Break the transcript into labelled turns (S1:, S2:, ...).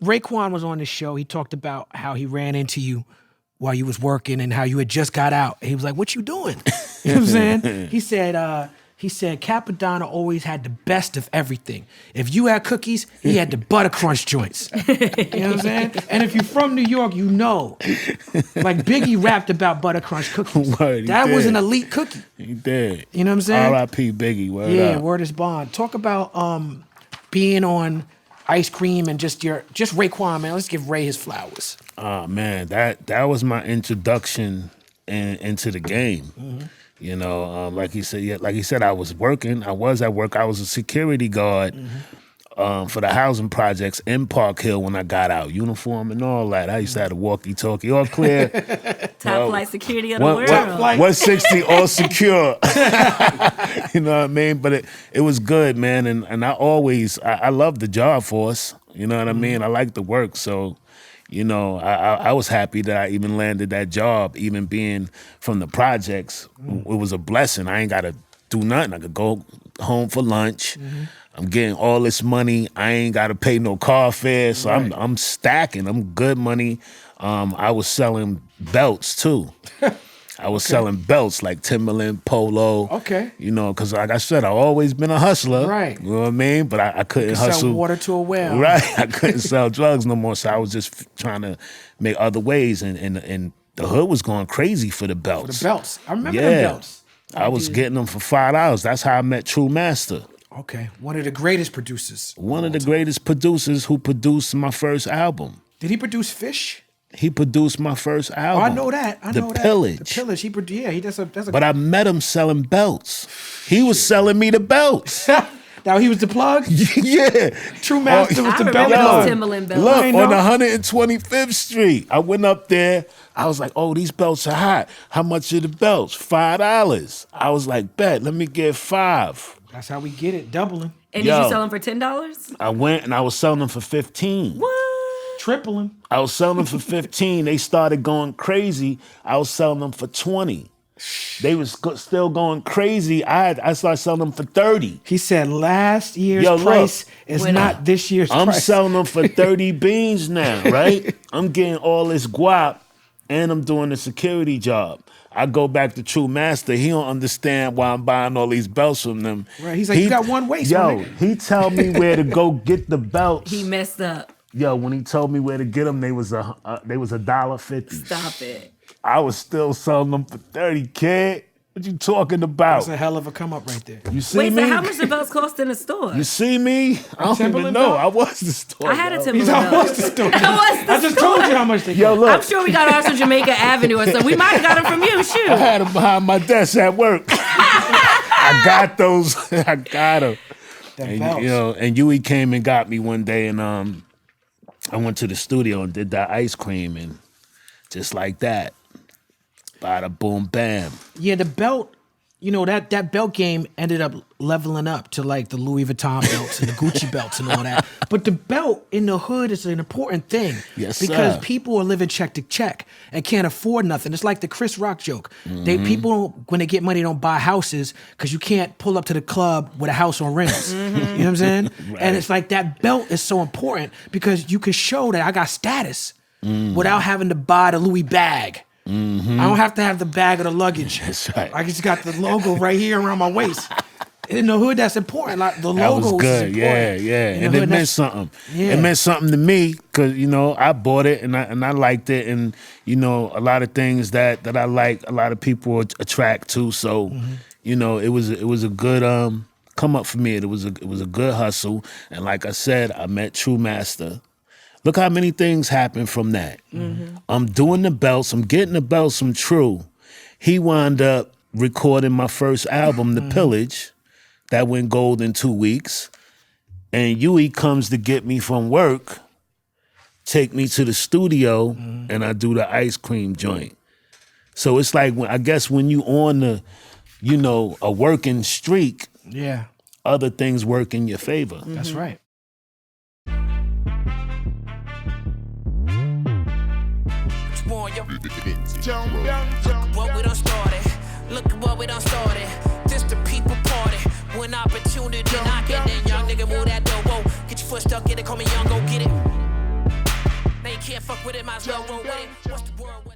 S1: Raekwon was on the show. He talked about how he ran into you while you was working and how you had just got out. And he was like, "What you doing?" You know what I'm saying? He said Cappadonna always had the best of everything. If you had cookies, he had the butter crunch joints. You know what I'm saying? And if you're from New York, you know. Like Biggie rapped about butter crunch cookies. That was an elite cookie.
S2: He did.
S1: You know what I'm saying?
S2: R.I.P. Biggie. Word up.
S1: Word is bond. Talk about being on Ice Cream and just Raekwon, man. Let's give Ray his flowers.
S2: Oh man, that was my introduction into the game.
S1: Mm-hmm.
S2: You know, like he said, I was working. I was at work. I was a security guard for the housing projects in Park Hill when I got out, uniform and all that. I used to have the walkie-talkie, all clear.
S3: Top flight security of the world.
S2: 160, all secure. You know what I mean? But it was good, man. And I loved the job force. You know what I mean? I liked the work, so. You know, I was happy that I even landed that job, even being from the projects. It was a blessing. I ain't got to do nothing. I could go home for lunch. I'm getting all this money. I ain't got to pay no car fare, so I'm stacking. I'm good money. I was selling belts, too. I was selling belts like Timberland, Polo.
S1: Okay.
S2: You know, because like I said, I've always been a hustler.
S1: Right.
S2: You know what I mean? But I couldn't hustle.
S1: Sell water to a well.
S2: Right. I couldn't sell drugs no more. So I was just trying to make other ways. And the hood was going crazy for the belts.
S1: For the belts. I remember them belts.
S2: I was getting them for $5. That's how I met True Master.
S1: Okay. One of the greatest producers.
S2: One of the greatest producers who produced my first album.
S1: Did he produce Fish?
S2: He produced my first album.
S1: Oh, I know that.
S2: The Pillage.
S1: The Pillage. That's a.
S2: But I met him selling belts. He was selling me the belts.
S1: Now he was the plug?
S2: Yeah.
S1: True Master was the belt.
S3: Those Timberland belts.
S2: Look, on 125th Street. I went up there. I was like, oh, these belts are hot. How much are the belts? $5. I was like, bet, let me get $5.
S1: That's how we get it, doubling.
S3: And did you sell them for $10?
S2: I went and I was selling them for $15.
S3: What?
S1: Tripling.
S2: I was selling them for $15. They started going crazy. I was selling them for $20. They was still going crazy. I started selling them for $30.
S1: He said last year's price is not this year's price.
S2: I'm selling them for 30 beans now, right? I'm getting all this guap and I'm doing a security job. I go back to True Master. He don't understand why I'm buying all these belts from them.
S1: Right. He's like, you got one waist.
S2: Yo, he tell me where to go get the belts.
S3: He messed up.
S2: Yo, when he told me where to get them, they was $1.50.
S3: Stop it.
S2: I was still selling them for 30, kid. What you talking about?
S1: That's a hell of a come up right there.
S2: You see me?
S3: Wait, so how much the belts cost in the store?
S2: You see me? I don't even know. I was the store.
S3: I had a Timberland
S1: belt.
S3: belt.
S1: I was the store.
S3: I
S1: just told you how much they cost.
S2: Yo, look.
S3: I'm sure we got ours from Jamaica Avenue or something. We might have got them from you, shoot.
S2: I had them behind my desk at work. I got those. I got them. And, you know, and Yui came and got me one day, and I went to the studio and did that ice cream, and just like that, bada boom bam.
S1: Yeah, the belt, you know, that belt game ended up leveling up to like the Louis Vuitton belts and the Gucci belts and all that. But the belt in the hood is an important thing.
S2: Yes,
S1: because
S2: sir.
S1: people are living check to check and can't afford nothing. It's like the Chris Rock joke. People, when they get money, don't buy houses because you can't pull up to the club with a house on rents. You know what I'm saying?
S2: Right.
S1: And it's like that belt is so important because you can show that I got status without having to buy the Louis bag. I don't have to have the bag of the luggage.
S2: That's right.
S1: I just got the logo right here around my waist. In the hood, that's important. Like the
S2: That
S1: logo
S2: was good.
S1: is important.
S2: Yeah. And it meant something.
S1: Yeah.
S2: It meant something to me because, you know, I bought it and I liked it. And, you know, a lot of things that I like, a lot of people attract to. So, you know, it was a good come up for me. It was a good hustle. And like I said, I met True Master. Look how many things happened from that. I'm doing the belts. I'm getting the belts from True. He wound up recording my first album, The Pillage. That went gold in 2 weeks. And Yui comes to get me from work, take me to the studio, and I do the ice cream joint. So it's like, I guess when you on the, you know, a working streak, other things work in your favor.
S1: That's right.
S4: What we done started. Look at what we done started. This the people party. When opportunity knocking, then young nigga move that door. Whoa. Get your foot stuck in it, call me young, go get it. can't fuck with it, might as well roll with it. What's the word?